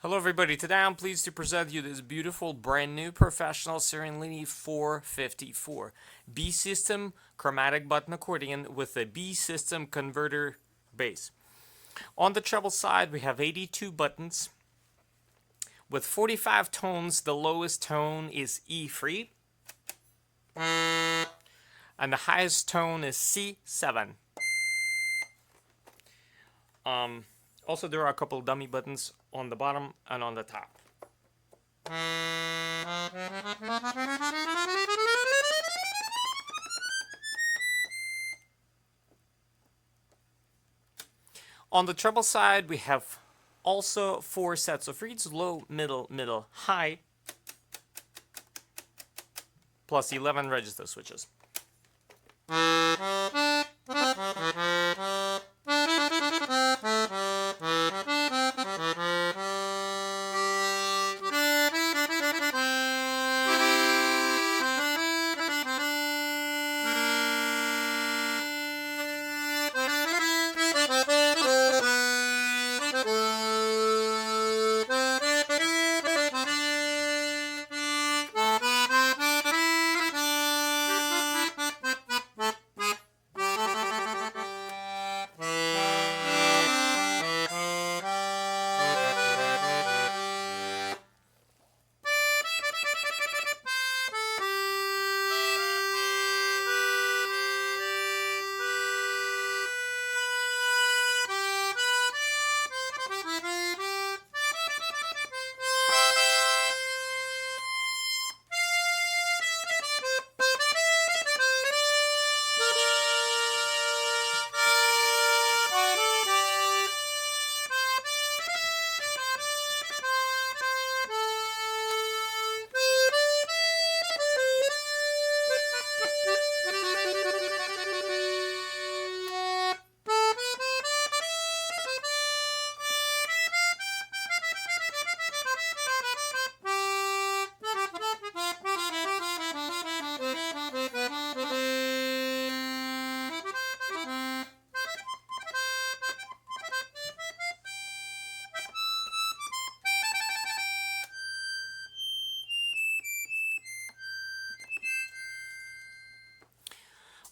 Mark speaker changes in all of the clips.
Speaker 1: Hello everybody, today I'm pleased to present you this beautiful brand new professional Serenellini 454 B system chromatic button accordion with a B system converter bass. On the treble side we have 82 buttons with 45 tones. The lowest tone is E free and the highest tone is C7. Also, there are a couple dummy buttons on the bottom and on the top. On the treble side, we have also 4 sets of reeds: low, middle, middle, high, plus 11 register switches.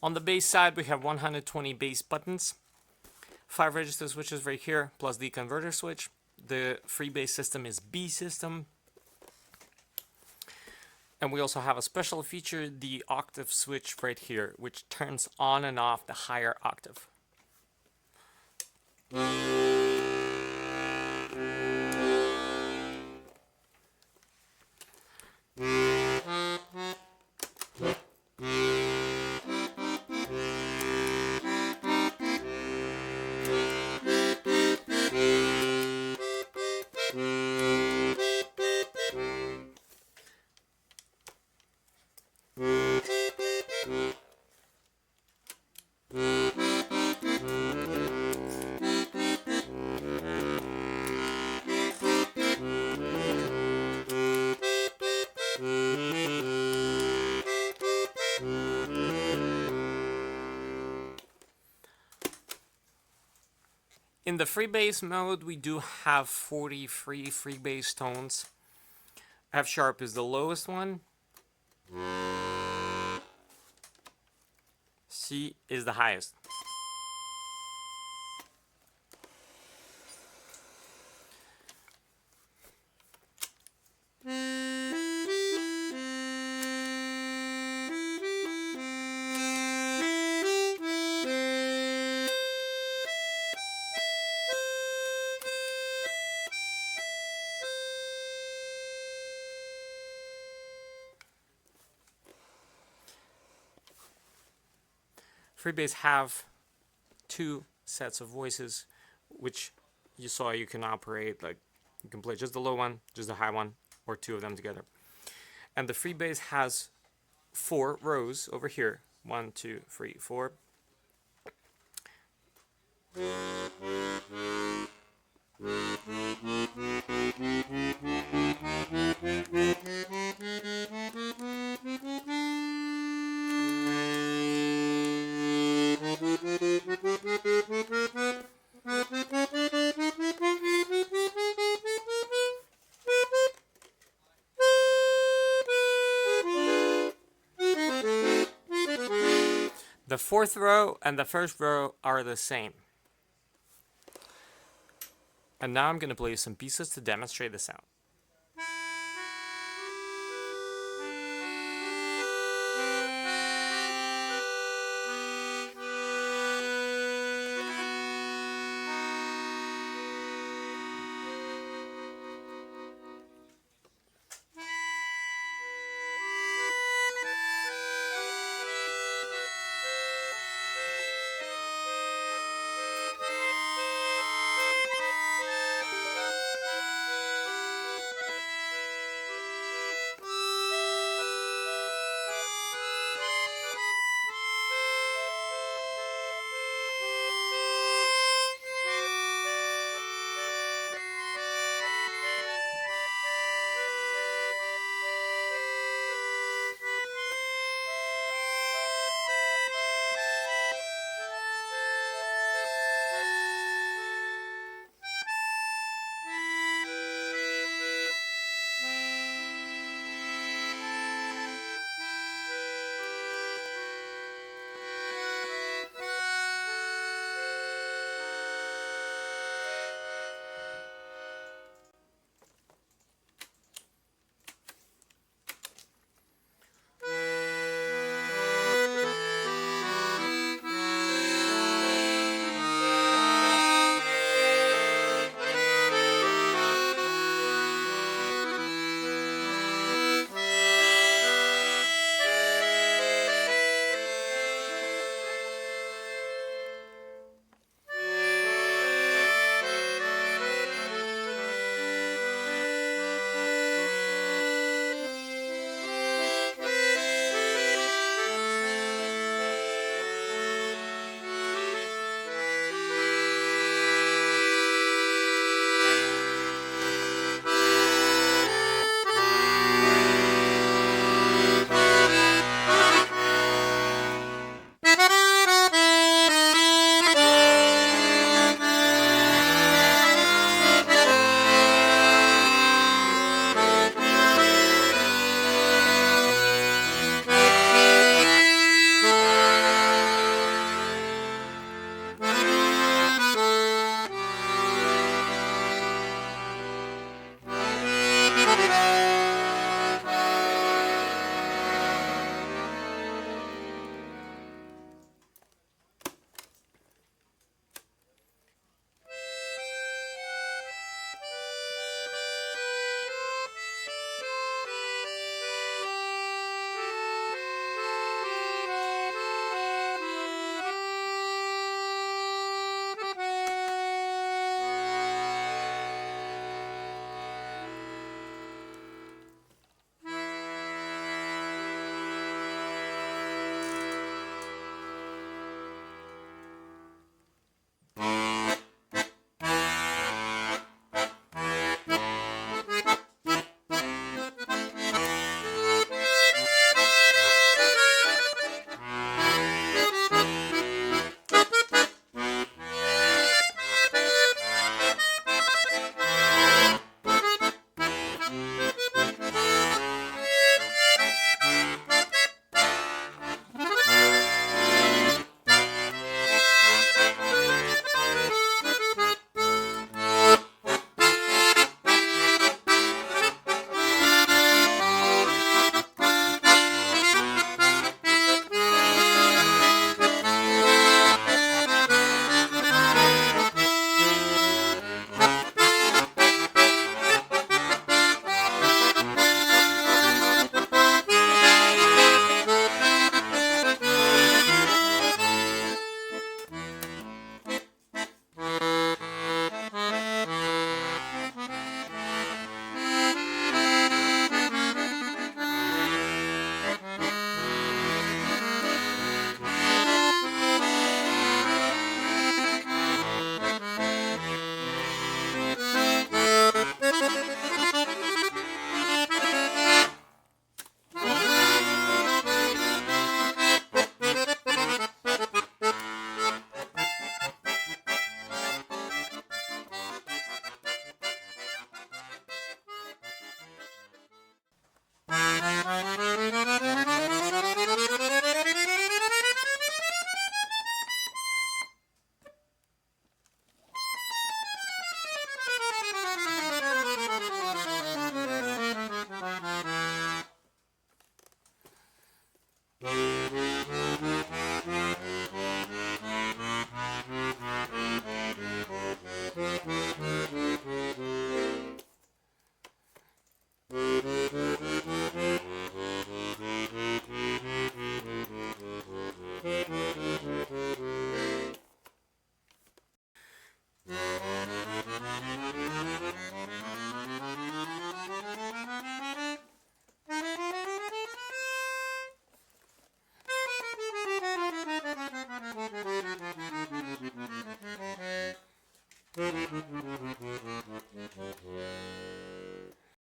Speaker 1: On the bass side, we have 120 bass buttons, 5 register switches right here, plus the converter switch. The free bass system is B system. And we also have a special feature, the octave switch right here, which turns on and off the higher octave. In the free bass mode, we do have 43 free bass tones. F sharp is the lowest one. C is the highest. Free bass have 2 sets of voices, which you saw you can operate, like you can play just the low one, just the high one, or 2 of them together. And the free bass has 4 rows over here. 1, 2, 3, 4. fourth row and the first row are the same. And now I'm going to play some pieces to demonstrate the sound.